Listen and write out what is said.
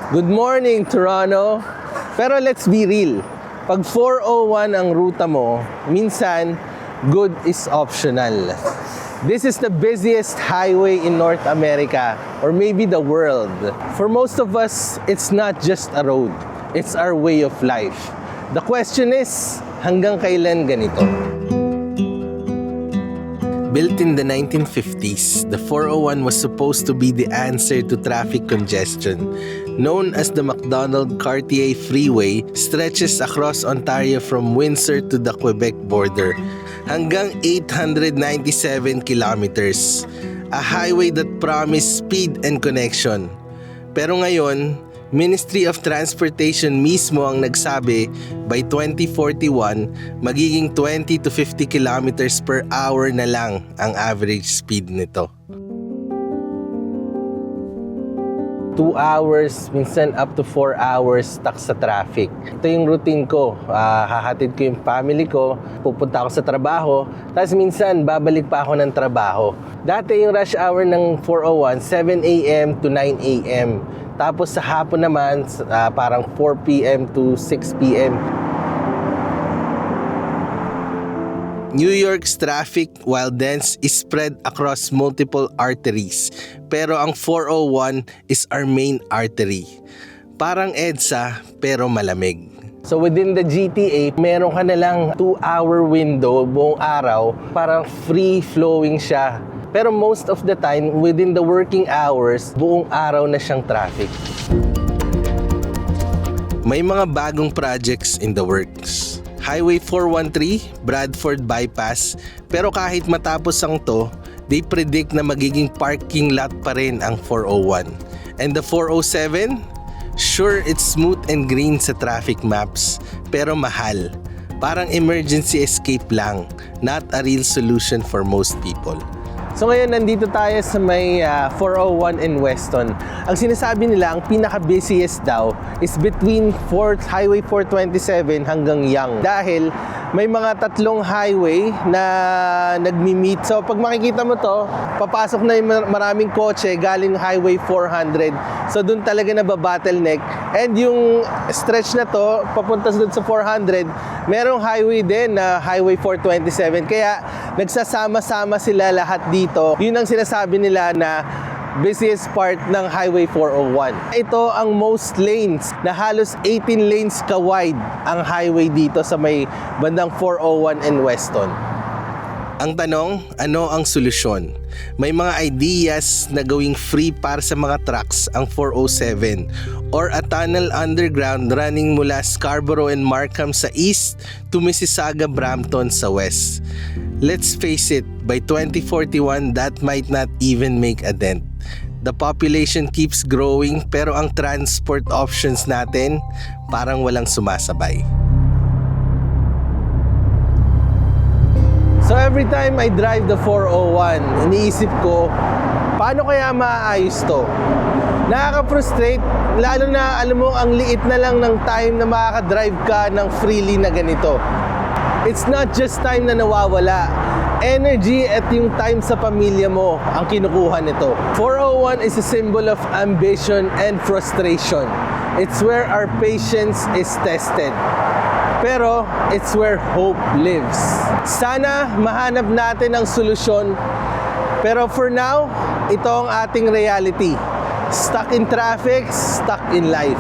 Good morning, Toronto! Pero let's be real. Pag 401 ang ruta mo, minsan, good is optional. This is the busiest highway in North America or maybe the world. For most of us, it's not just a road. It's our way of life. The question is, hanggang kailan ganito? Built in the 1950s, the 401 was supposed to be the answer to traffic congestion. Known as the Macdonald-Cartier Freeway, stretches across Ontario from Windsor to the Quebec border, hanggang 897 kilometers. A highway that promised speed and connection. Pero ngayon, Ministry of Transportation mismo ang nagsabi by 2041 magiging 20 to 50 kilometers per hour na lang ang average speed nito. 2 hours, minsan up to 4 hours stuck sa traffic. Ito yung routine ko. Hahatid ko yung family ko, pupunta ako sa trabaho, tapos minsan babalik pa ako ng trabaho. Dati yung rush hour ng 401, 7 a.m. to 9 a.m. Tapos sa hapon naman, parang 4 p.m. to 6 p.m. New York's traffic, while dense, is spread across multiple arteries. Pero ang 401 is our main artery. Parang EDSA, pero malamig. So within the GTA, meron ka na lang 2-hour window buong araw. Parang free-flowing siya. Pero most of the time, within the working hours, buong araw na siyang traffic. May mga bagong projects in the works. Highway 413, Bradford Bypass, pero kahit matapos ang to, they predict na magiging parking lot pa rin ang 401. And the 407? Sure, it's smooth and green sa traffic maps, pero mahal. Parang emergency escape lang, not a real solution for most people. So ngayon, nandito tayo sa may 401 in Weston. Ang sinasabi nila, ang pinaka-busiest daw is between Highway 427 hanggang Yonge. Dahil may mga tatlong highway na nagmi-meet. So pag makikita mo to, papasok na yung maraming kotse galing Highway 400. So dun talaga nababottleneck. And yung stretch na to, papunta dun sa 400, merong highway din na Highway 427. Kaya nagsasama-sama sila lahat dito. Yun ang sinasabi nila na busiest part ng Highway 401. Ito ang most lanes na halos 18 lanes ka-wide ang highway dito sa may bandang 401 and Weston. Ang tanong, ano ang solusyon? May mga ideas na gawing free para sa mga trucks ang 407 or a tunnel underground running mula Scarborough and Markham sa east to Mississauga, Brampton sa west. Let's face it, by 2041 that might not even make a dent. The population keeps growing pero ang transport options natin parang walang sumasabay. So every time I drive the 401, iniisip ko, paano kaya maayos to? Nakaka-frustrate, lalo na alam mo, ang liit na lang ng time na makaka-drive ka ng freely na ganito. It's not just time na nawawala. Energy at yung time sa pamilya mo ang kinukuha nito. 401 is a symbol of ambition and frustration. It's where our patience is tested. Pero it's where hope lives. Sana mahanap natin ang solusyon. Pero for now, ito ang ating reality. Stuck in traffic, stuck in life.